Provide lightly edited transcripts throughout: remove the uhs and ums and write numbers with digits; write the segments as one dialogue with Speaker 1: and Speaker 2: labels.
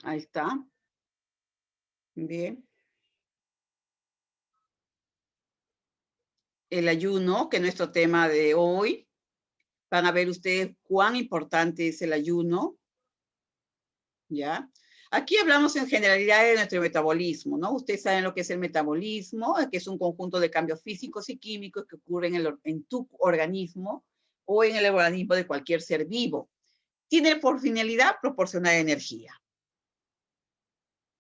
Speaker 1: Ahí está. Bien. El ayuno, que es nuestro tema de hoy. Van a ver ustedes cuán importante es el ayuno, ¿ya? Aquí hablamos en generalidad de nuestro metabolismo, ¿no? Ustedes saben lo que es el metabolismo, que es un conjunto de cambios físicos y químicos que ocurren en tu organismo o en el organismo de cualquier ser vivo. Tiene por finalidad proporcionar energía.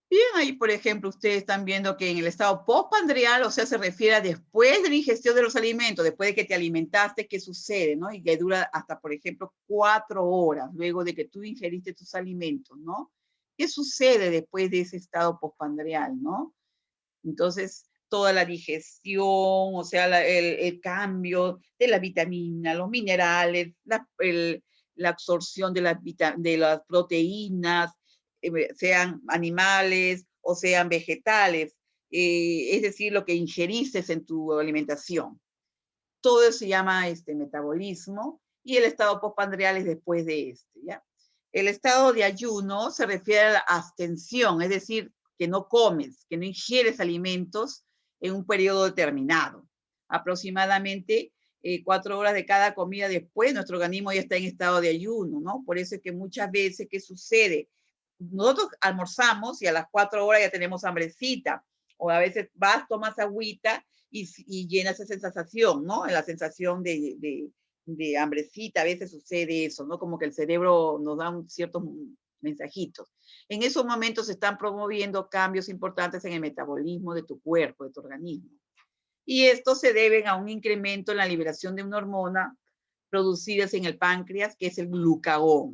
Speaker 1: Bien, ahí, por ejemplo, ustedes están viendo que en el estado postprandial, o sea, se refiere a después de la ingestión de los alimentos, después de que te alimentaste, ¿qué sucede? ¿No? Y que dura hasta, por ejemplo, 4 horas luego de que tú ingeriste tus alimentos, ¿no? ¿Qué sucede después de ese estado postprandial, ¿no? Entonces, toda la digestión, o sea, el cambio de la vitamina, los minerales, la absorción de las proteínas, sean animales o sean vegetales, es decir, lo que ingeriste en tu alimentación. Todo eso se llama metabolismo y el estado postprandial es después de ¿ya? El estado de ayuno se refiere a la abstención, es decir, que no comes, que no ingieres alimentos en un periodo determinado. Aproximadamente 4 horas de cada comida después, nuestro organismo ya está en estado de ayuno, ¿no? Por eso es que muchas veces, ¿qué sucede? Nosotros almorzamos y a las 4 horas ya tenemos hambrecita, o a veces vas, tomas agüita y llena esa sensación, ¿no? La sensación de hambrecita, a veces sucede eso, ¿no? Como que el cerebro nos da ciertos mensajitos. En esos momentos se están promoviendo cambios importantes en el metabolismo de tu cuerpo, de tu organismo. Y esto se debe a un incremento en la liberación de una hormona producida en el páncreas, que es el glucagón.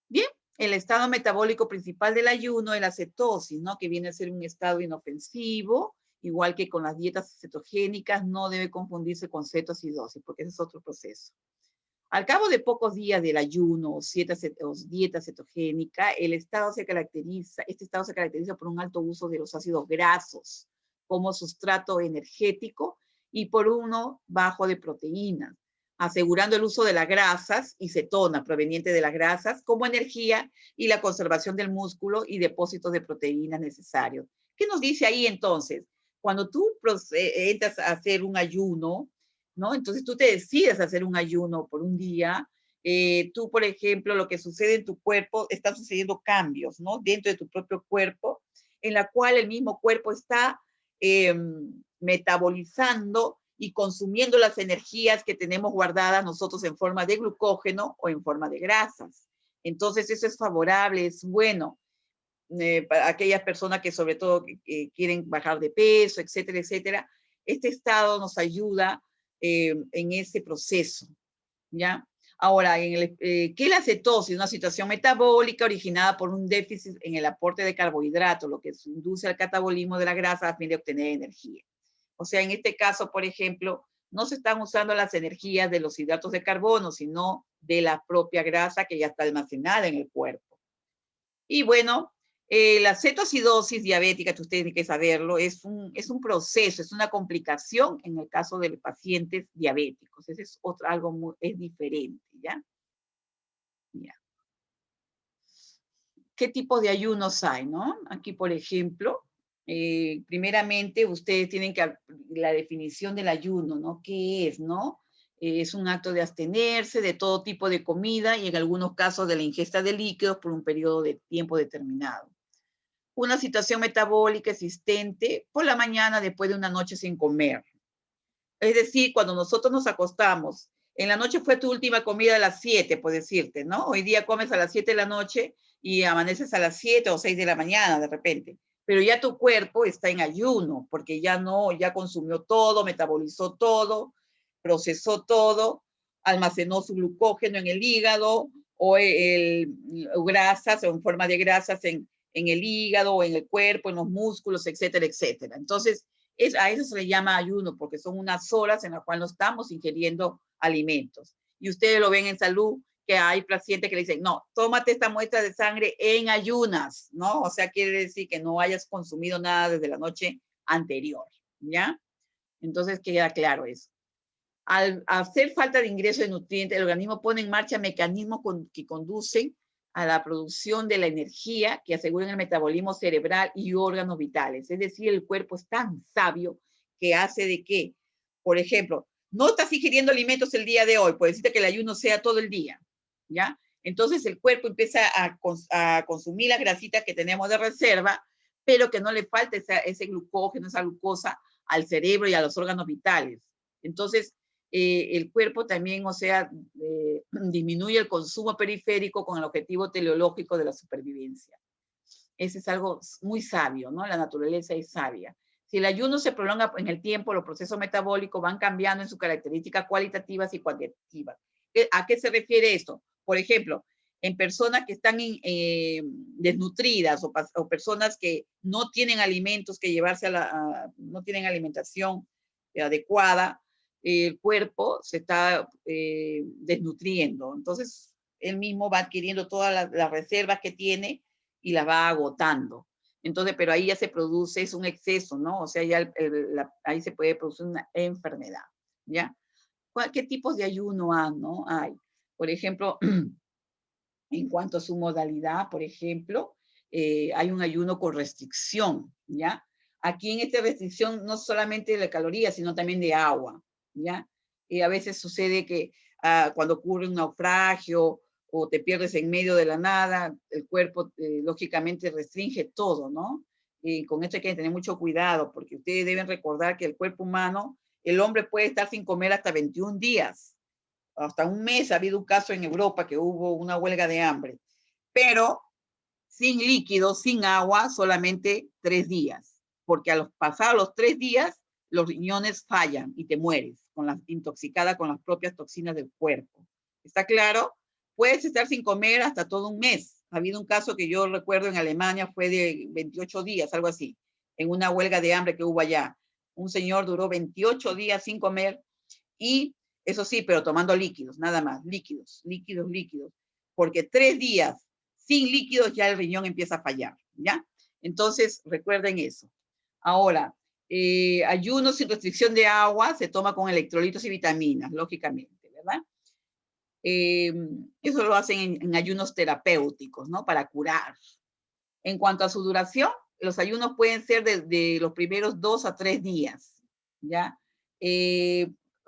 Speaker 1: Bien, el estado metabólico principal del ayuno es la cetosis, ¿no? Que viene a ser un estado inofensivo, igual que con las dietas cetogénicas, no debe confundirse con cetoacidosis, porque ese es otro proceso. Al cabo de pocos días del ayuno o dieta cetogénica, este estado se caracteriza por un alto uso de los ácidos grasos como sustrato energético y por uno bajo de proteínas, asegurando el uso de las grasas y cetona proveniente de las grasas como energía y la conservación del músculo y depósitos de proteínas necesarios. ¿Qué nos dice ahí entonces? Cuando tú entras a hacer un ayuno, ¿no? Entonces tú te decides hacer un ayuno por un día, tú, por ejemplo, lo que sucede en tu cuerpo, están sucediendo cambios, ¿no? Dentro de tu propio cuerpo, en la cual el mismo cuerpo está metabolizando y consumiendo las energías que tenemos guardadas nosotros en forma de glucógeno o en forma de grasas. Entonces eso es favorable, es bueno para aquellas personas que sobre todo quieren bajar de peso, etcétera, etcétera. Este estado nos ayuda en ese proceso, ¿ya? Ahora, ¿qué es la cetosis? Una situación metabólica originada por un déficit en el aporte de carbohidratos, lo que induce al catabolismo de la grasa a fin de obtener energía. O sea, en este caso, por ejemplo, no se están usando las energías de los hidratos de carbono, sino de la propia grasa que ya está almacenada en el cuerpo. Y bueno, la cetoacidosis diabética, que ustedes tienen que saberlo, es un proceso, es una complicación en el caso de pacientes diabéticos. Ese es algo es diferente, ¿ya? Ya. ¿Qué tipo de ayunos hay, no? Aquí, por ejemplo, primeramente ustedes tienen que, la definición del ayuno, ¿no? ¿Qué es, no? Es un acto de abstenerse de todo tipo de comida y en algunos casos de la ingesta de líquidos por un periodo de tiempo determinado. Una situación metabólica existente por la mañana después de una noche sin comer. Es decir, cuando nosotros nos acostamos, en la noche fue tu última comida a las 7, por decirte, ¿no? Hoy día comes a las 7 de la noche y amaneces a las 7 o 6 de la mañana de repente. Pero ya tu cuerpo está en ayuno, porque ya consumió todo, metabolizó todo, procesó todo, almacenó su glucógeno en el hígado o grasas o en forma de grasas en el hígado o en el cuerpo, en los músculos, etcétera, etcétera. Entonces, a eso se le llama ayuno, porque son unas horas en las cuales no estamos ingiriendo alimentos. Y ustedes lo ven en salud, que hay pacientes que le dicen, no, tómate esta muestra de sangre en ayunas, ¿no? O sea, quiere decir que no hayas consumido nada desde la noche anterior, ¿ya? Entonces queda claro eso. Al hacer falta de ingreso de nutrientes, el organismo pone en marcha mecanismos que conducen a la producción de la energía que aseguran el metabolismo cerebral y órganos vitales. Es decir, el cuerpo es tan sabio que hace de que, por ejemplo, no estás ingiriendo alimentos el día de hoy, puede decirte que el ayuno sea todo el día, ¿ya? Entonces el cuerpo empieza a consumir la grasita que tenemos de reserva, pero que no le falte ese glucógeno, esa glucosa al cerebro y a los órganos vitales. Entonces, el cuerpo también, o sea, disminuye el consumo periférico con el objetivo teleológico de la supervivencia. Ese es algo muy sabio, ¿no? La naturaleza es sabia. Si el ayuno se prolonga en el tiempo, los procesos metabólicos van cambiando en sus características cualitativas y cuantitativas. ¿A qué se refiere esto? Por ejemplo, en personas que están desnutridas o personas que no tienen alimentos que llevarse no tienen alimentación adecuada, el cuerpo se está desnutriendo. Entonces, él mismo va adquiriendo todas las reservas que tiene y las va agotando. Entonces, pero ahí ya se produce, es un exceso, ¿no? O sea, ya ahí se puede producir una enfermedad, ¿ya? ¿Qué tipos de ayuno hay? Por ejemplo, en cuanto a su modalidad, por ejemplo, hay un ayuno con restricción, ¿ya? Aquí en esta restricción no solamente de calorías, sino también de agua, ¿ya? Y a veces sucede que cuando ocurre un naufragio o te pierdes en medio de la nada, el cuerpo lógicamente restringe todo, ¿no? Y con esto hay que tener mucho cuidado, porque ustedes deben recordar que el cuerpo humano, el hombre puede estar sin comer hasta 21 días, hasta un mes. Ha habido un caso en Europa que hubo una huelga de hambre, pero sin líquidos, sin agua, solamente 3 días, porque a los pasados los 3 días, los riñones fallan y te mueres, intoxicada con las propias toxinas del cuerpo. ¿Está claro? Puedes estar sin comer hasta todo un mes. Ha habido un caso que yo recuerdo en Alemania, fue de 28 días, algo así, en una huelga de hambre que hubo allá. Un señor duró 28 días sin comer y eso sí, pero tomando líquidos, nada más, líquidos, líquidos, líquidos, porque 3 días sin líquidos ya el riñón empieza a fallar, ¿ya? Entonces, recuerden eso. Ahora, ayuno sin restricción de agua se toma con electrolitos y vitaminas, lógicamente, ¿verdad? Eso lo hacen en ayunos terapéuticos, ¿no? Para curar. En cuanto a su duración, los ayunos pueden ser de los primeros 2 a 3 días, ¿ya?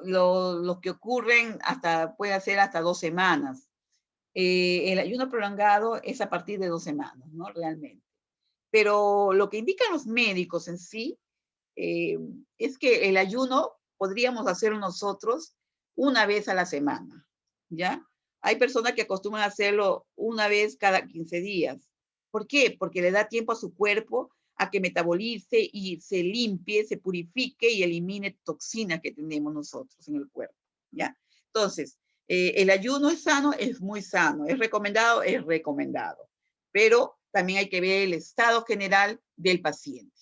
Speaker 1: Lo que ocurren puede ser hasta 2 semanas. El ayuno prolongado es a partir de 2 semanas, ¿no? Realmente. Pero lo que indican los médicos en sí es que el ayuno podríamos hacerlo nosotros una vez a la semana, ¿ya? Hay personas que acostumbran a hacerlo una vez cada 15 días. ¿Por qué? Porque le da tiempo a su cuerpo a que metabolice y se limpie, se purifique y elimine toxinas que tenemos nosotros en el cuerpo, ¿ya? Entonces, el ayuno es sano, es muy sano. Es recomendado. Pero también hay que ver el estado general del paciente.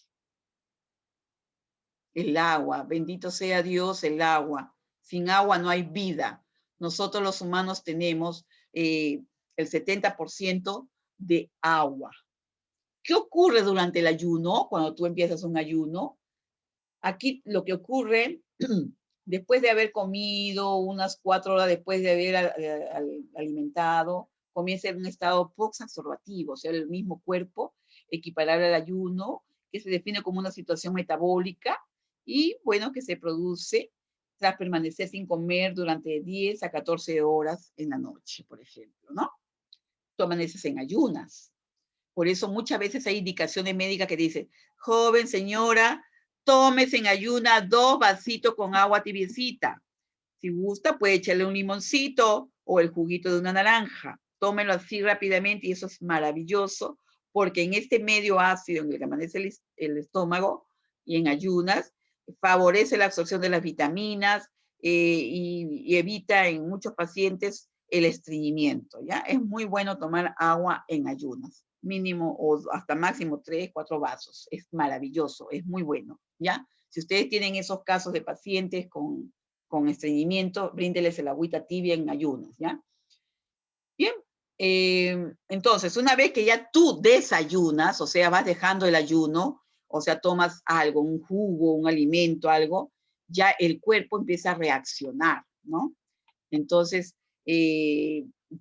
Speaker 1: El agua, bendito sea Dios, el agua. Sin agua no hay vida. Nosotros los humanos tenemos el 70% de agua. ¿Qué ocurre durante el ayuno? Cuando tú empiezas un ayuno, aquí lo que ocurre, después de haber comido, unas 4 horas después de haber alimentado, comienza en un estado post-absorbativo, o sea, el mismo cuerpo equiparable al ayuno, que se define como una situación metabólica, y bueno, que se produce tras permanecer sin comer durante 10 a 14 horas en la noche, por ejemplo, ¿no? Tú amaneces en ayunas. Por eso muchas veces hay indicaciones médicas que dicen, joven señora, tómese en ayuna 2 vasitos con agua tibiecita. Si gusta, puede echarle un limoncito o el juguito de una naranja. Tómelo así rápidamente y eso es maravilloso, porque en este medio ácido en el que amanece el estómago y en ayunas, favorece la absorción de las vitaminas y evita en muchos pacientes el estreñimiento, ¿ya? Es muy bueno tomar agua en ayunas, mínimo o hasta máximo 3, 4 vasos. Es maravilloso, es muy bueno, ¿ya? Si ustedes tienen esos casos de pacientes con estreñimiento, bríndeles el agüita tibia en ayunas, ¿ya? Bien, entonces, una vez que ya tú desayunas, o sea, vas dejando el ayuno, o sea, tomas algo, un jugo, un alimento, algo, ya el cuerpo empieza a reaccionar, ¿no? Entonces,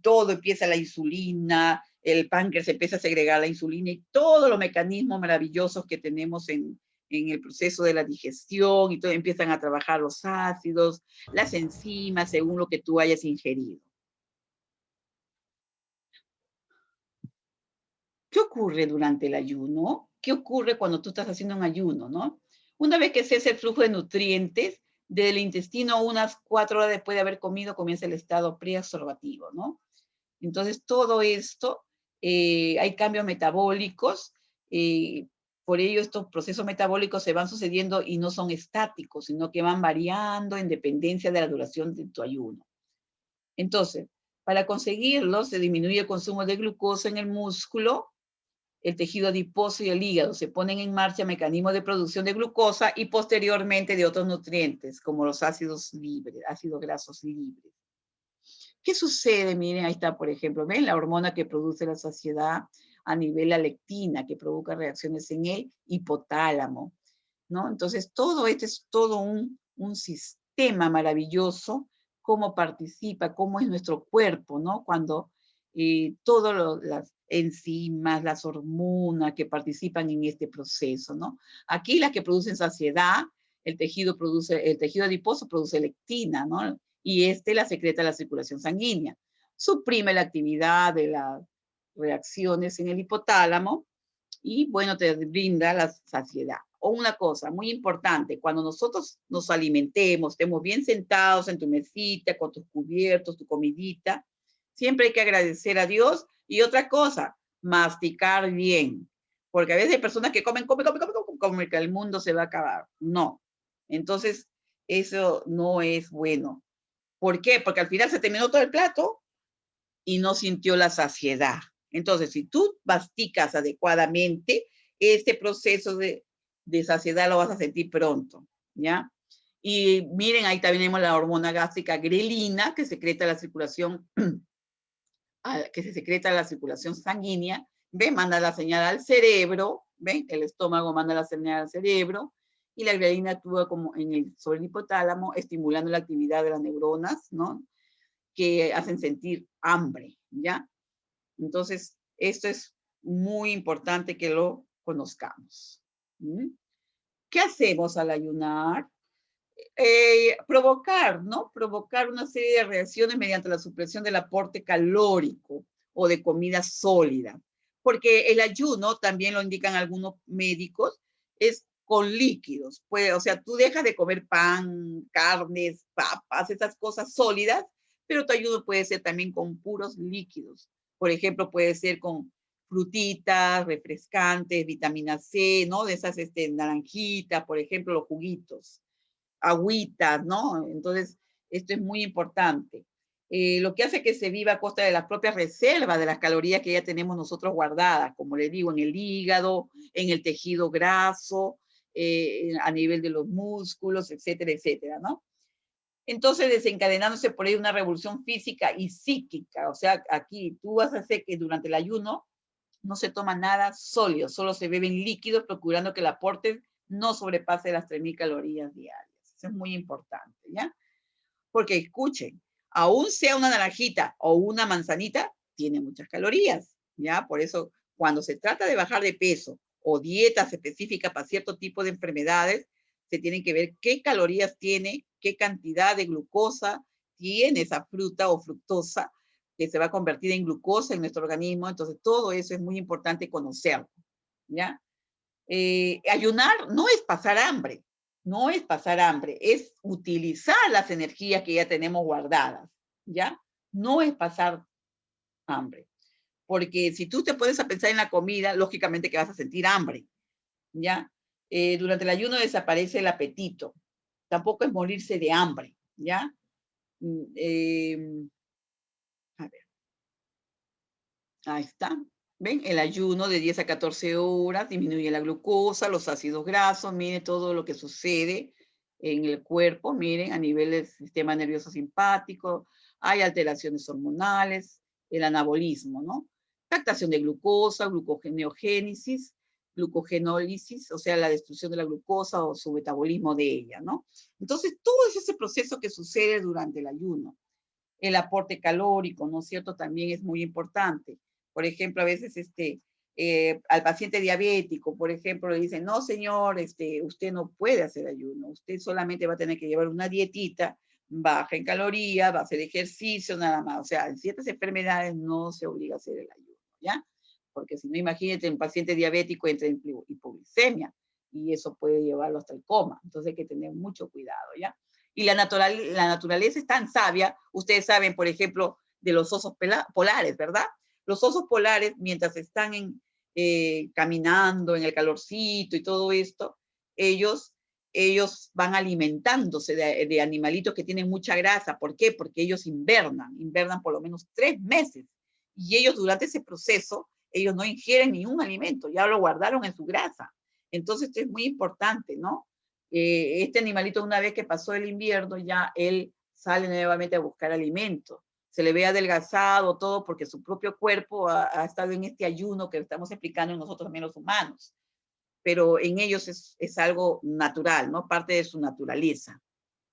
Speaker 1: todo empieza la insulina, el páncreas empieza a segregar la insulina y todos los mecanismos maravillosos que tenemos en el proceso de la digestión y todo, empiezan a trabajar los ácidos, las enzimas, según lo que tú hayas ingerido. ¿Qué ocurre durante el ayuno? ¿Qué ocurre cuando tú estás haciendo un ayuno, no? Una vez que cesa el flujo de nutrientes del intestino, unas 4 horas después de haber comido, comienza el estado preabsorbativo, ¿no? Entonces, todo esto, hay cambios metabólicos, por ello estos procesos metabólicos se van sucediendo y no son estáticos, sino que van variando en dependencia de la duración de tu ayuno. Entonces, para conseguirlo, se disminuye el consumo de glucosa en el músculo, el tejido adiposo y el hígado. Se ponen en marcha mecanismos de producción de glucosa y posteriormente de otros nutrientes, como los ácidos libres, ácidos grasos libres. ¿Qué sucede? Miren, ahí está, por ejemplo, ¿ven? La hormona que produce la saciedad a nivel la leptina, que provoca reacciones en el hipotálamo, ¿no? Entonces, todo esto es todo un sistema maravilloso, cómo participa, cómo es nuestro cuerpo, ¿no? Cuando todas las enzimas, las hormonas que participan en este proceso, ¿no? Aquí las que producen saciedad, el tejido adiposo produce leptina, ¿no? Y la secreta la circulación sanguínea. Suprime la actividad de las reacciones en el hipotálamo y, bueno, te brinda la saciedad. O una cosa muy importante, cuando nosotros nos alimentemos, estemos bien sentados en tu mesita, con tus cubiertos, tu comidita, siempre hay que agradecer a Dios. Y otra cosa, masticar bien. Porque a veces hay personas que comen, como que el mundo se va a acabar. No. Entonces, eso no es bueno. ¿Por qué? Porque al final se terminó todo el plato y no sintió la saciedad. Entonces, si tú masticas adecuadamente, este proceso de saciedad lo vas a sentir pronto, ¿ya? Y miren, ahí también tenemos la hormona gástrica grelina, que secreta la circulación, que se secreta la circulación sanguínea, ¿ven? Manda la señal al cerebro, ¿ven? El estómago manda la señal al cerebro, y la grelina actúa como sobre el hipotálamo, estimulando la actividad de las neuronas, ¿no? Que hacen sentir hambre, ¿ya? Entonces, esto es muy importante que lo conozcamos. ¿Mm? ¿Qué hacemos al ayunar? Provocar, ¿no? Provocar una serie de reacciones mediante la supresión del aporte calórico o de comida sólida. Porque el ayuno, también lo indican algunos médicos, es con líquidos. Pues, o sea, tú dejas de comer pan, carnes, papas, esas cosas sólidas, pero tu ayuno puede ser también con puros líquidos. Por ejemplo, puede ser con frutitas, refrescantes, vitamina C, ¿no? De esas naranjitas, por ejemplo, los juguitos, agüitas, ¿no? Entonces, esto es muy importante. Lo que hace que se viva a costa de las propias reservas de las calorías que ya tenemos nosotros guardadas, como les digo, en el hígado, en el tejido graso, a nivel de los músculos, etcétera, etcétera, ¿no? Entonces, desencadenándose por ahí una revolución física y psíquica. O sea, aquí tú vas a hacer que durante el ayuno no se toma nada sólido, solo se beben líquidos, procurando que el aporte no sobrepase las 3.000 calorías diarias. Eso es muy importante, ¿ya? Porque escuchen, aún sea una naranjita o una manzanita, tiene muchas calorías, ¿ya? Por eso, cuando se trata de bajar de peso o dietas específicas para cierto tipo de enfermedades, se tienen que ver qué calorías tiene, qué cantidad de glucosa tiene esa fruta o fructosa, que se va a convertir en glucosa en nuestro organismo. Entonces, todo eso es muy importante conocerlo, ¿ya? Ayunar no es pasar hambre, no es pasar hambre, es utilizar las energías que ya tenemos guardadas, ¿ya? No es pasar hambre, porque si tú te pones a pensar en la comida, lógicamente que vas a sentir hambre, ¿ya? Durante el ayuno desaparece el apetito, tampoco es morirse de hambre, ¿ya? A ver, ahí está. ¿Ven? El ayuno de 10 a 14 horas disminuye la glucosa, los ácidos grasos, miren todo lo que sucede en el cuerpo, miren, a nivel del sistema nervioso simpático, hay alteraciones hormonales, el anabolismo, ¿no? Captación de glucosa, gluconeogénesis, glucogenólisis, o sea, la destrucción de la glucosa o su metabolismo de ella, ¿no? Entonces, todo es ese proceso que sucede durante el ayuno. El aporte calórico, ¿no es cierto? También es muy importante, Por ejemplo, a veces al paciente diabético, por ejemplo, le dicen, no, señor, usted no puede hacer ayuno, usted solamente va a tener que llevar una dietita baja en calorías, va a hacer ejercicio, nada más. O sea, en ciertas enfermedades no se obliga a hacer el ayuno, ¿ya? Porque si no, imagínate, un paciente diabético entra en hipoglicemia y eso puede llevarlo hasta el coma. Entonces hay que tener mucho cuidado, ¿ya? Y la naturaleza es tan sabia, ustedes saben, por ejemplo, de los osos polares, ¿verdad? Los osos polares, mientras están caminando en el calorcito y todo esto, ellos van alimentándose de animalitos que tienen mucha grasa. ¿Por qué? Porque ellos invernan por lo menos 3 meses. Y ellos durante ese proceso, ellos no ingieren ningún alimento, ya lo guardaron en su grasa. Entonces, esto es muy importante, ¿no? Este animalito, una vez que pasó el invierno, ya él sale nuevamente a buscar alimento. Se le ve adelgazado, todo, porque su propio cuerpo ha estado en este ayuno que estamos explicando en nosotros también los humanos. Pero en ellos es algo natural, ¿no? Parte de su naturaleza,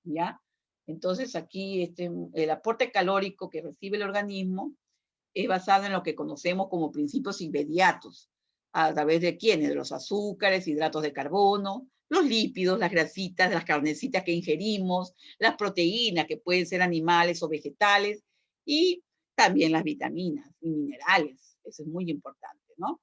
Speaker 1: ¿ya? Entonces aquí el aporte calórico que recibe el organismo es basado en lo que conocemos como principios inmediatos, a través de quiénes, de los azúcares, hidratos de carbono, los lípidos, las grasitas, las carnecitas que ingerimos, las proteínas que pueden ser animales o vegetales, y también las vitaminas y minerales. Eso es muy importante, ¿no?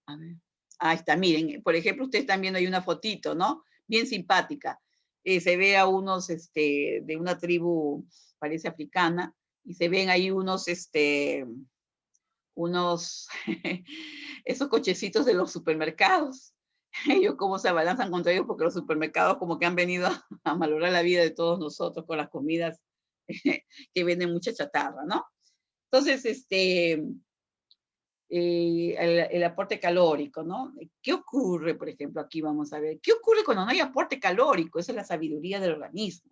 Speaker 1: A ver. Ahí está, miren, por ejemplo, ustedes están viendo ahí una fotito, ¿no? Bien simpática. Se ve a unos de una tribu, parece africana, y se ven ahí unos, esos cochecitos de los supermercados. Ellos cómo se abalanzan contra ellos porque los supermercados como que han venido a malograr la vida de todos nosotros con las comidas que venden mucha chatarra, ¿no? Entonces, el aporte calórico, ¿no? ¿Qué ocurre, por ejemplo, aquí vamos a ver? ¿Qué ocurre cuando no hay aporte calórico? Esa es la sabiduría del organismo.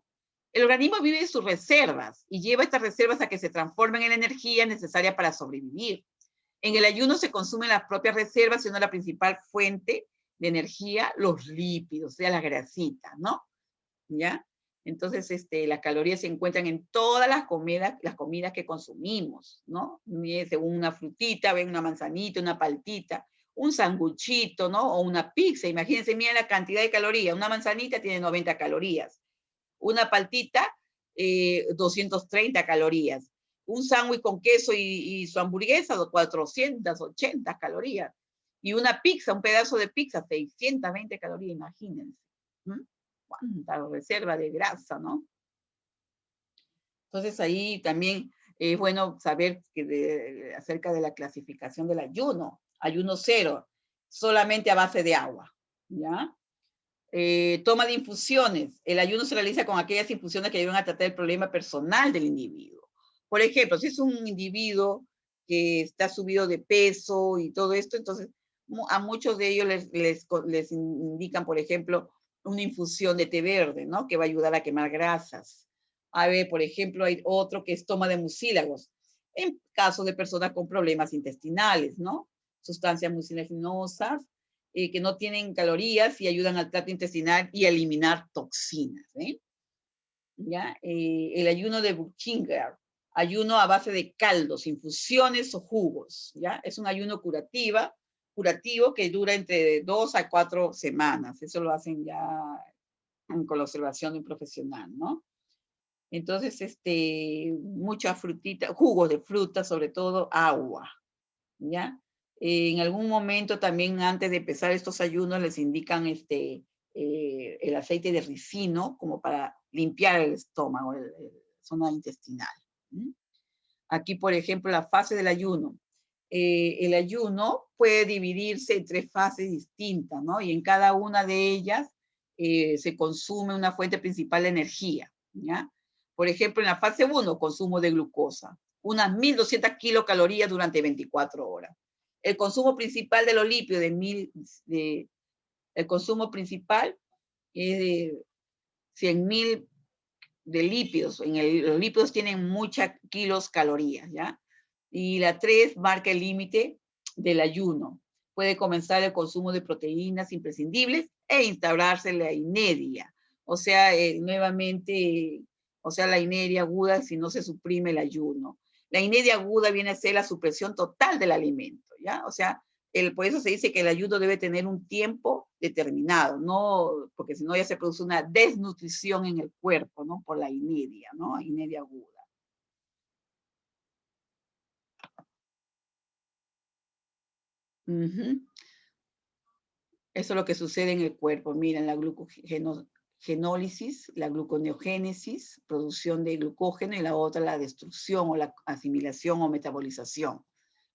Speaker 1: El organismo vive de sus reservas y lleva estas reservas a que se transformen en energía necesaria para sobrevivir. En el ayuno se consumen las propias reservas, siendo la principal fuente de energía los lípidos, o sea, las grasitas, ¿no? ¿Ya? Entonces, las calorías se encuentran en todas las comidas que consumimos, ¿no? Según una frutita, ven una manzanita, una paltita, un sanguchito, ¿no? O una pizza. Imagínense, miren la cantidad de calorías. Una manzanita tiene 90 calorías. Una paltita, 230 calorías. Un sándwich con queso y su hamburguesa, 480 calorías. Y una pizza, un pedazo de pizza, 620 calorías, imagínense. ¿Mm? Cuánta reserva de grasa, ¿no? Entonces ahí también es bueno saber acerca de la clasificación del ayuno. Ayuno cero, solamente a base de agua, ¿ya? Toma de infusiones. El ayuno se realiza con aquellas infusiones que ayudan a tratar el problema personal del individuo. Por ejemplo, si es un individuo que está subido de peso y todo esto, entonces a muchos de ellos les indican, por ejemplo, una infusión de té verde, ¿no? Que va a ayudar a quemar grasas. A ver, por ejemplo, hay otro que es toma de mucílagos, en caso de personas con problemas intestinales, ¿no? Sustancias mucilaginosas que no tienen calorías y ayudan al trato intestinal y a eliminar toxinas, ¿eh? ¿Ya? El ayuno de Buchinger, ayuno a base de caldos, infusiones o jugos, ¿ya? Es un ayuno curativo que dura entre 2 a 4 semanas. Eso lo hacen ya con la observación de un profesional, ¿no? Entonces, mucha frutita, jugos de fruta, sobre todo agua, ¿ya? En algún momento también antes de empezar estos ayunos les indican el aceite de ricino como para limpiar el estómago, la zona intestinal. ¿Mm? Aquí, por ejemplo, la fase del ayuno. El ayuno puede dividirse en 3 fases distintas, ¿no? Y en cada una de ellas se consume una fuente principal de energía, ¿ya? Por ejemplo, en la fase 1, consumo de glucosa, unas 1.200 kilocalorías durante 24 horas. El consumo principal de los lípidos el consumo principal es de 100.000 de lípidos. Los lípidos tienen muchas kilocalorías, ¿ya? Y la 3 marca el límite del ayuno. Puede comenzar el consumo de proteínas imprescindibles e instaurarse la inedia. O sea, nuevamente, o sea, la inedia aguda si no se suprime el ayuno. La inedia aguda viene a ser la supresión total del alimento, ¿ya? O sea, por eso se dice que el ayuno debe tener un tiempo determinado, no, porque si no ya se produce una desnutrición en el cuerpo, ¿no? Por la inedia, ¿no? Inedia aguda. Ujú. Eso es lo que sucede en el cuerpo. Miren, la glucogenólisis, la gluconeogénesis, producción de glucógeno, y la otra la destrucción o la asimilación o metabolización.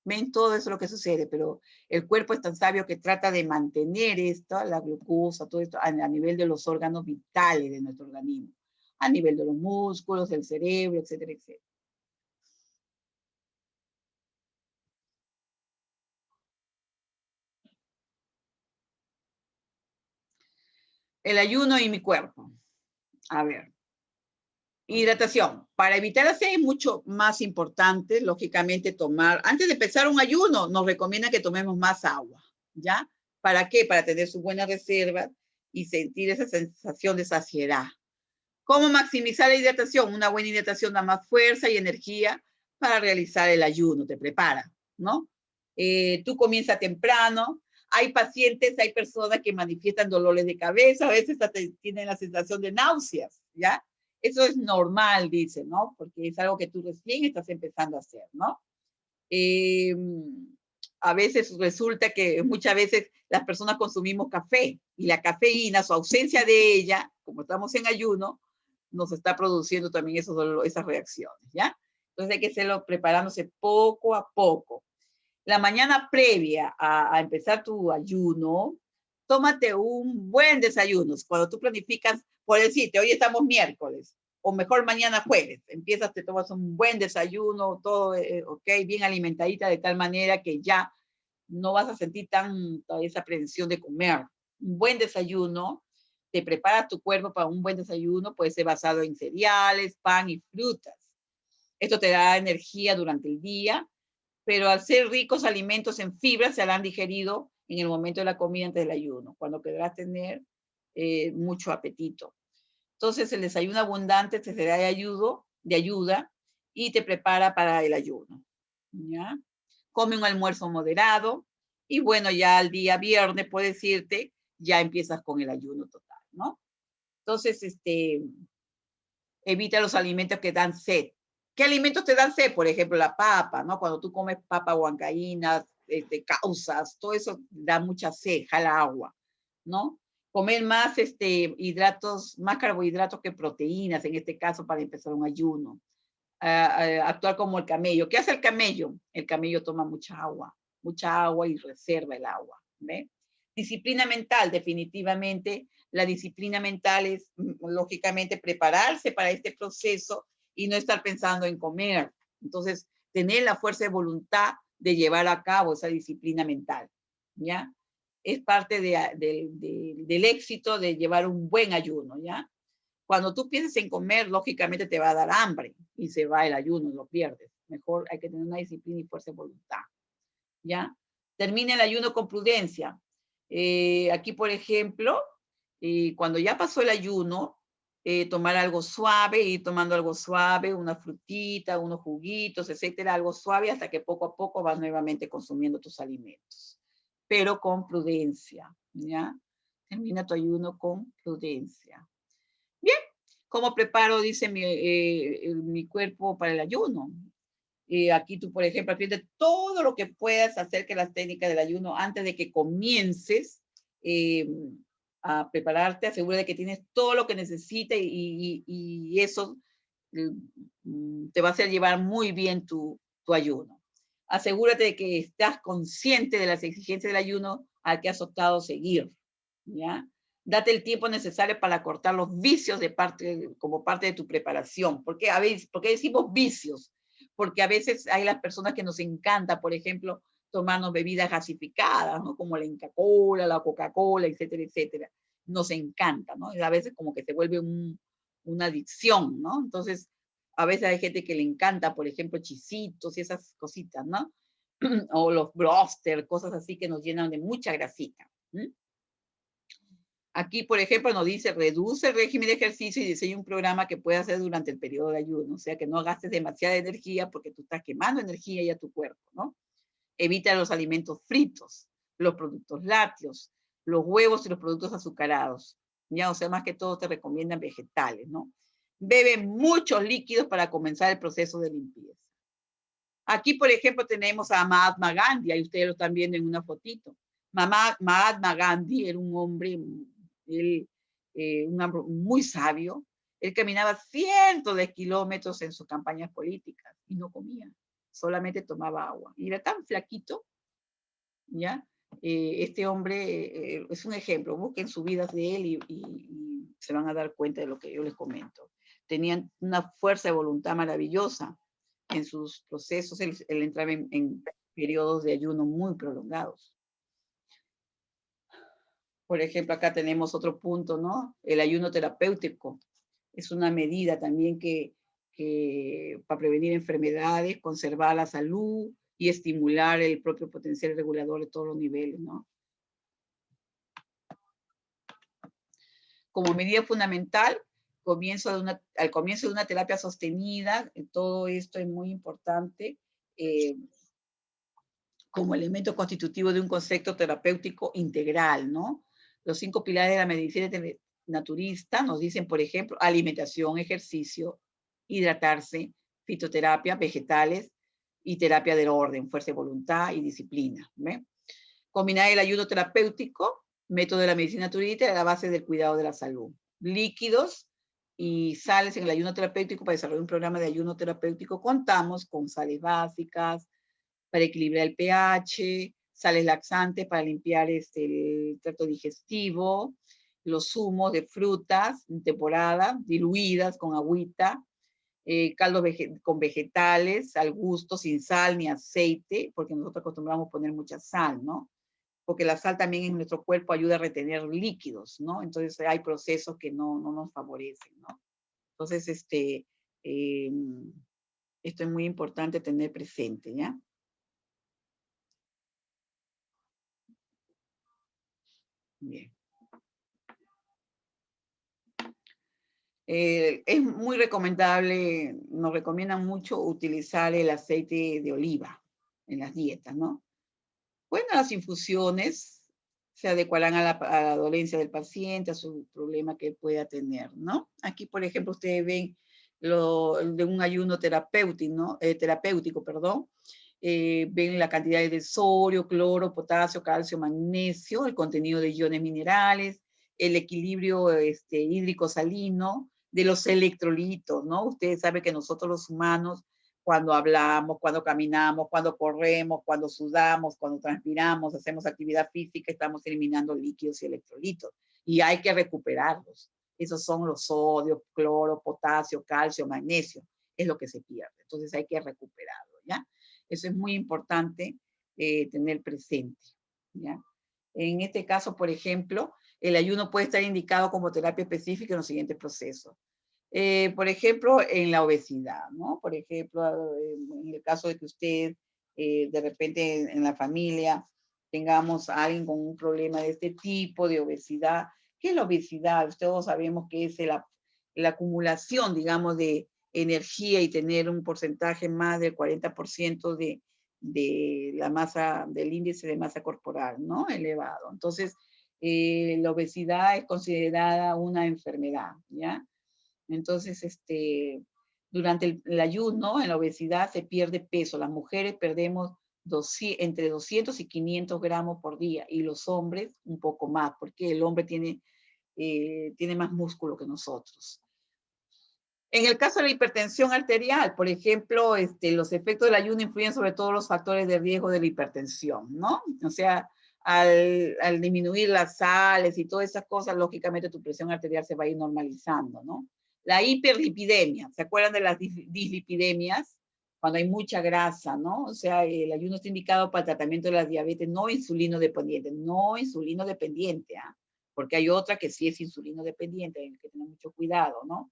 Speaker 1: Ven, todo eso es lo que sucede, pero el cuerpo es tan sabio que trata de mantener esto, la glucosa, todo esto, a nivel de los órganos vitales de nuestro organismo, a nivel de los músculos, del cerebro, etcétera, etcétera. El ayuno y mi cuerpo. A ver. Hidratación. Para evitar la sed es mucho más importante, lógicamente, tomar, antes de empezar un ayuno, nos recomienda que tomemos más agua, ¿ya? ¿Para qué? Para tener su buena reserva y sentir esa sensación de saciedad. ¿Cómo maximizar la hidratación? Una buena hidratación da más fuerza y energía para realizar el ayuno, te prepara, ¿no? Tú comienzas temprano. Hay pacientes, hay personas que manifiestan dolores de cabeza, a veces hasta tienen la sensación de náuseas, ¿ya? Eso es normal, dice, ¿no? Porque es algo que tú recién estás empezando a hacer, ¿no? Eh, a veces resulta que muchas veces las personas consumimos café y la cafeína, su ausencia de ella, como estamos en ayuno, nos está produciendo también esas reacciones, ¿ya? Entonces hay que hacerlo preparándose poco a poco. La mañana previa a empezar tu ayuno, tómate un buen desayuno. Cuando tú planificas, por decirte, hoy estamos miércoles, o mejor mañana jueves, empiezas, te tomas un buen desayuno, todo, ok, bien alimentadita, de tal manera que ya no vas a sentir tanta esa aprensión de comer. Un buen desayuno, te preparas tu cuerpo para un buen desayuno, puede ser basado en cereales, pan y frutas. Esto te da energía durante el día, pero al ser ricos alimentos en fibra, se harán digerido en el momento de la comida antes del ayuno, cuando querrás tener mucho apetito. Entonces, el desayuno abundante te será de ayuda y te prepara para el ayuno, ¿ya? Come un almuerzo moderado y bueno, ya al día viernes, puedes irte, ya empiezas con el ayuno total, ¿no? Entonces, evita los alimentos que dan sed. ¿Qué alimentos te dan sed? Por ejemplo, la papa, ¿no? Cuando tú comes papa huancaína, causas, todo eso da mucha sed, jala agua, ¿no? Comer más hidratos, más carbohidratos que proteínas, en este caso, para empezar un ayuno. Actuar como el camello. ¿Qué hace el camello? El camello toma mucha agua y reserva el agua, ¿ve? Disciplina mental, definitivamente. La disciplina mental es, lógicamente, prepararse para este proceso y no estar pensando en comer. Entonces, tener la fuerza de voluntad de llevar a cabo esa disciplina mental, ¿ya? Es parte del éxito de llevar un buen ayuno, ¿ya? Cuando tú pienses en comer, lógicamente te va a dar hambre y se va el ayuno, lo pierdes. Mejor hay que tener una disciplina y fuerza de voluntad, ¿ya? Termina el ayuno con prudencia. Aquí, por ejemplo, cuando ya pasó el ayuno, tomar algo suave, ir tomando algo suave, una frutita, unos juguitos, etcétera, algo suave hasta que poco a poco vas nuevamente consumiendo tus alimentos, pero con prudencia, ¿ya? Termina tu ayuno con prudencia. Bien, ¿cómo preparo, dice mi cuerpo para el ayuno? Aquí tú, por ejemplo, aprende todo lo que puedas acerca de las técnicas del ayuno antes de que comiences eh, a prepararte. Asegura de que tienes todo lo que necesitas y eso te va a hacer llevar muy bien tu ayuno. Asegúrate de que estás consciente de las exigencias del ayuno al que has optado seguir, ¿ya? Date el tiempo necesario para cortar los vicios como parte de tu preparación. ¿Por qué decimos vicios? Porque a veces hay las personas que nos encanta, por ejemplo, tomarnos bebidas gasificadas, ¿no? Como la Inca Cola, la Coca-Cola, etcétera, etcétera. Nos encanta, ¿no? Y a veces como que se vuelve una adicción, ¿no? Entonces, a veces hay gente que le encanta, por ejemplo, chisitos y esas cositas, ¿no? O los broster, cosas así que nos llenan de mucha grasita. ¿Mm? Aquí, por ejemplo, nos dice, reduce el régimen de ejercicio y diseña un programa que pueda hacer durante el periodo de ayuno. O sea, que no gastes demasiada energía porque tú estás quemando energía ya tu cuerpo, ¿no? Evita los alimentos fritos, los productos lácteos, los huevos y los productos azucarados. Ya, o sea, más que todo te recomiendan vegetales, ¿no? Bebe muchos líquidos para comenzar el proceso de limpieza. Aquí, por ejemplo, tenemos a Mahatma Gandhi, ahí ustedes lo están viendo en una fotito. Mahatma Gandhi era un hombre, un hombre muy sabio. Él caminaba cientos de kilómetros en sus campañas políticas y no comía, solamente tomaba agua. Y era tan flaquito, ¿ya? Este hombre es un ejemplo, busquen sus vidas de él y se van a dar cuenta de lo que yo les comento. Tenían una fuerza de voluntad maravillosa en sus procesos, él entraba en periodos de ayuno muy prolongados. Por ejemplo, acá tenemos otro punto, ¿no? El ayuno terapéutico. Es una medida también que para prevenir enfermedades, conservar la salud y estimular el propio potencial regulador de todos los niveles, ¿no? Como medida fundamental, al comienzo de una terapia sostenida, todo esto es muy importante, como elemento constitutivo de un concepto terapéutico integral, ¿no? Los 5 pilares de la medicina naturista nos dicen, por ejemplo, alimentación, ejercicio, hidratarse, fitoterapia, vegetales y terapia del orden, fuerza de voluntad y disciplina. ¿Ve? Combinar el ayuno terapéutico, método de la medicina naturista, a la base del cuidado de la salud. Líquidos y sales en el ayuno terapéutico. Para desarrollar un programa de ayuno terapéutico contamos con sales básicas, para equilibrar el pH, sales laxantes para limpiar el tracto digestivo, los zumos de frutas en temporada, diluidas con agüita, caldo con vegetales al gusto, sin sal ni aceite, porque nosotros acostumbramos a poner mucha sal, ¿no? Porque la sal también en nuestro cuerpo ayuda a retener líquidos, ¿no? Entonces hay procesos que no nos favorecen, ¿no? Entonces, esto es muy importante tener presente, ¿ya? Bien. Es muy recomendable, nos recomiendan mucho utilizar el aceite de oliva en las dietas, ¿no? Bueno, las infusiones se adecuarán a la dolencia del paciente, a su problema que pueda tener, ¿no? Aquí, por ejemplo, ustedes ven lo de un ayuno terapéutico, ¿no? Terapéutico, perdón. Ven la cantidad de sodio, cloro, potasio, calcio, magnesio, el contenido de iones minerales, el equilibrio hídrico salino, de los electrolitos, ¿no? Ustedes saben que nosotros los humanos, cuando hablamos, cuando caminamos, cuando corremos, cuando sudamos, cuando transpiramos, hacemos actividad física, estamos eliminando líquidos y electrolitos. Y hay que recuperarlos. Esos son los sodios, cloro, potasio, calcio, magnesio. Es lo que se pierde. Entonces hay que recuperarlo, ¿ya? Eso es muy importante tener presente, ¿ya? En este caso, por ejemplo, el ayuno puede estar indicado como terapia específica en los siguientes procesos. Por ejemplo, en la obesidad, ¿no? Por ejemplo, en el caso de que usted, de repente en la familia, tengamos a alguien con un problema de este tipo, de obesidad. ¿Qué es la obesidad? Todos sabemos que es la acumulación, digamos, de energía y tener un porcentaje más del 40% de la masa, del índice de masa corporal, ¿no? Elevado. Entonces, la obesidad es considerada una enfermedad, ¿ya? Entonces, durante el ayuno, en la obesidad se pierde peso. Las mujeres perdemos entre 200 y 500 gramos por día y los hombres un poco más, porque el hombre tiene más músculo que nosotros. En el caso de la hipertensión arterial, por ejemplo, los efectos del ayuno influyen sobre todos los factores de riesgo de la hipertensión, ¿no? O sea, al disminuir las sales y todas esas cosas, lógicamente tu presión arterial se va a ir normalizando, ¿no? La hiperlipidemia, ¿se acuerdan de las dislipidemias? Cuando hay mucha grasa, ¿no? O sea, el ayuno está indicado para el tratamiento de la diabetes no insulino dependiente, no insulino dependiente, ¿ah? Porque hay otra que sí es insulino dependiente, hay que tener mucho cuidado, ¿no?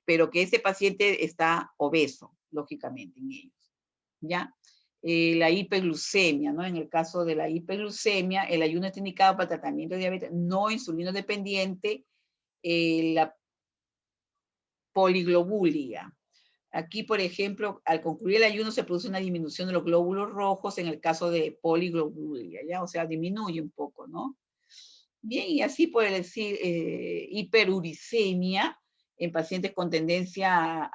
Speaker 1: Pero que ese paciente está obeso, lógicamente, en ellos, ¿ya? La hiperglucemia, ¿no? En el caso de la hiperglucemia, el ayuno está indicado para tratamiento de diabetes no insulino dependiente, la poliglobulia. Aquí, por ejemplo, al concluir el ayuno se produce una disminución de los glóbulos rojos en el caso de poliglobulia, ¿ya? O sea, disminuye un poco, ¿no? Bien, y así puede decir hiperuricemia en pacientes con tendencia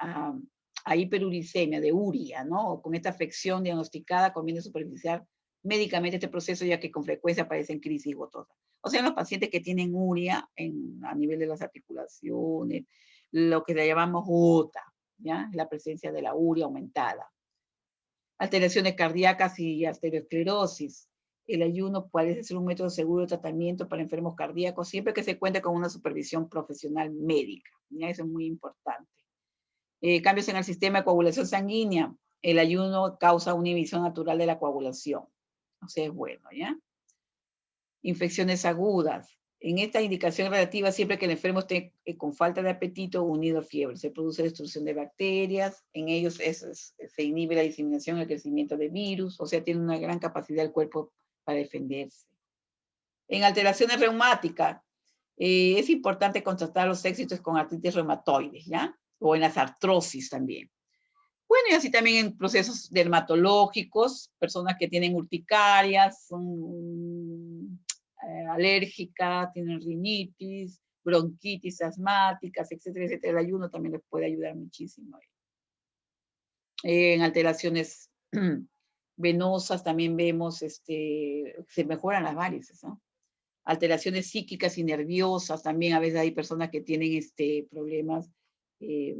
Speaker 1: a hiperuricemia, de uria, ¿no? Con esta afección diagnosticada conviene supervisar médicamente este proceso, ya que con frecuencia aparecen crisis gotosas. O sea, en los pacientes que tienen uria a nivel de las articulaciones, lo que le llamamos gota, ¿ya? La presencia de la uria aumentada. Alteraciones cardíacas y arteriosclerosis. El ayuno puede ser un método seguro de tratamiento para enfermos cardíacos siempre que se cuente con una supervisión profesional médica. ¿Ya? Eso es muy importante. Cambios en el sistema de coagulación sanguínea. El ayuno causa una inhibición natural de la coagulación. O sea, es bueno, ¿ya? Infecciones agudas. En esta indicación relativa, siempre que el enfermo esté con falta de apetito unido a fiebre, se produce destrucción de bacterias, en ellos se inhibe la diseminación y el crecimiento de virus, o sea, tiene una gran capacidad el cuerpo para defenderse. En alteraciones reumáticas, es importante contrastar los éxitos con artritis reumatoides, ¿ya? O en las artrosis también. Bueno, y así también en procesos dermatológicos, personas que tienen urticarias, son alérgicas, tienen rinitis, bronquitis asmáticas, etcétera, etcétera. El ayuno también les puede ayudar muchísimo. En alteraciones venosas también vemos, se mejoran las varices, ¿no? Alteraciones psíquicas y nerviosas, también a veces hay personas que tienen problemas eh,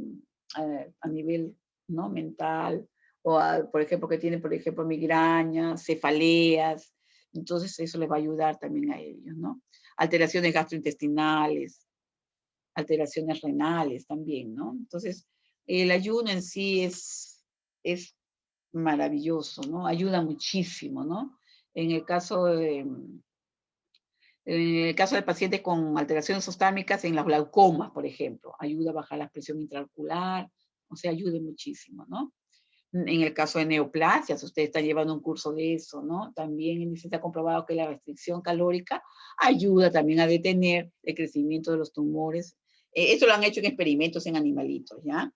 Speaker 1: a nivel, ¿no? Mental, o por ejemplo, que tienen, por ejemplo, migrañas, cefaleas, entonces eso les va a ayudar también a ellos, ¿no? Alteraciones gastrointestinales, alteraciones renales también, ¿no? Entonces, el ayuno en sí es maravilloso, ¿no? Ayuda muchísimo, ¿no? En el caso de pacientes con alteraciones oftálmicas, en las glaucomas, por ejemplo, ayuda a bajar la presión intraocular, o sea, ayuda muchísimo, ¿no? En el caso de neoplasias, ustedes están llevando un curso de eso, ¿no? También se ha comprobado que la restricción calórica ayuda también a detener el crecimiento de los tumores. Eso lo han hecho en experimentos en animalitos, ¿ya?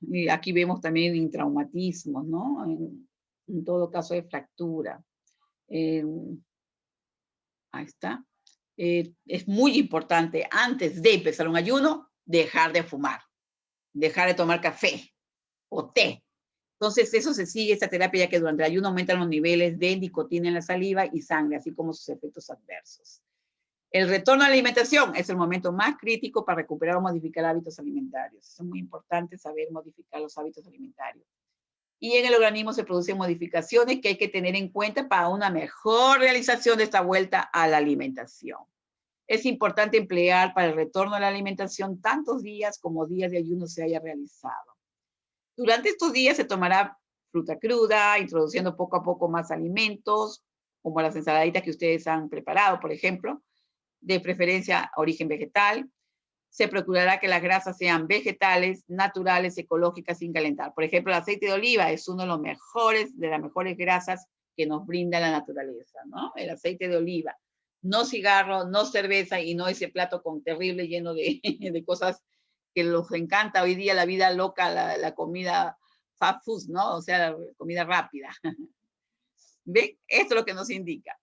Speaker 1: Y aquí vemos también en traumatismos, ¿no? En todo caso de fractura. Ahí está. Es muy importante, antes de empezar un ayuno, dejar de fumar, dejar de tomar café o té. Entonces, eso se sigue, esta terapia, ya que durante el ayuno aumentan los niveles de nicotina en la saliva y sangre, así como sus efectos adversos. El retorno a la alimentación es el momento más crítico para recuperar o modificar hábitos alimentarios. Es muy importante saber modificar los hábitos alimentarios. Y en el organismo se producen modificaciones que hay que tener en cuenta para una mejor realización de esta vuelta a la alimentación. Es importante emplear para el retorno a la alimentación tantos días como días de ayuno se haya realizado. Durante estos días se tomará fruta cruda, introduciendo poco a poco más alimentos, como las ensaladitas que ustedes han preparado, por ejemplo, de preferencia origen vegetal. Se procurará que las grasas sean vegetales, naturales, ecológicas, sin calentar. Por ejemplo, el aceite de oliva es uno de los mejores, de las mejores grasas que nos brinda la naturaleza, ¿no? El aceite de oliva. No cigarro, no cerveza y no ese plato con terrible lleno de, de cosas que nos encanta hoy día, la vida loca, la comida fast food, ¿no? O sea, la comida rápida. ¿Ven? Esto es lo que nos indica.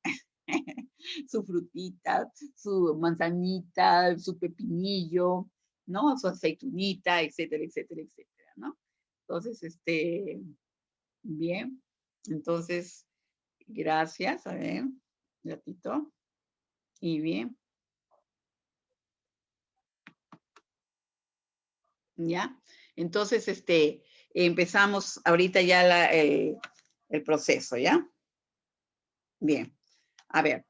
Speaker 1: Su frutita, su manzanita, su pepinillo, ¿no? Su aceitunita, etcétera, etcétera, etcétera, ¿no? Entonces, bien. Entonces, gracias. A ver, un ratito. Y bien. ¿Ya? Entonces, empezamos ahorita ya el proceso, ¿ya? Bien. A ver.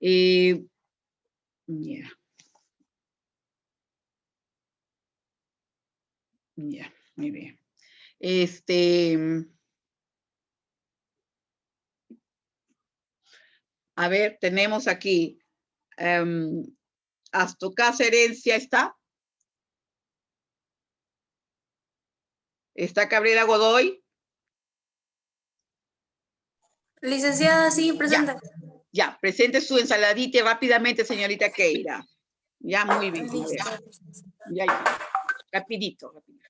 Speaker 1: Ya, ya, muy bien. A ver, tenemos aquí, Astocasa Herencia está Cabrera Godoy,
Speaker 2: Licenciada, sí, presente.
Speaker 1: Ya, presente su ensaladita rápidamente, señorita Keira. Ya, muy bien. A ver.
Speaker 2: Listo.
Speaker 1: Ya. Rapidito, rapidito.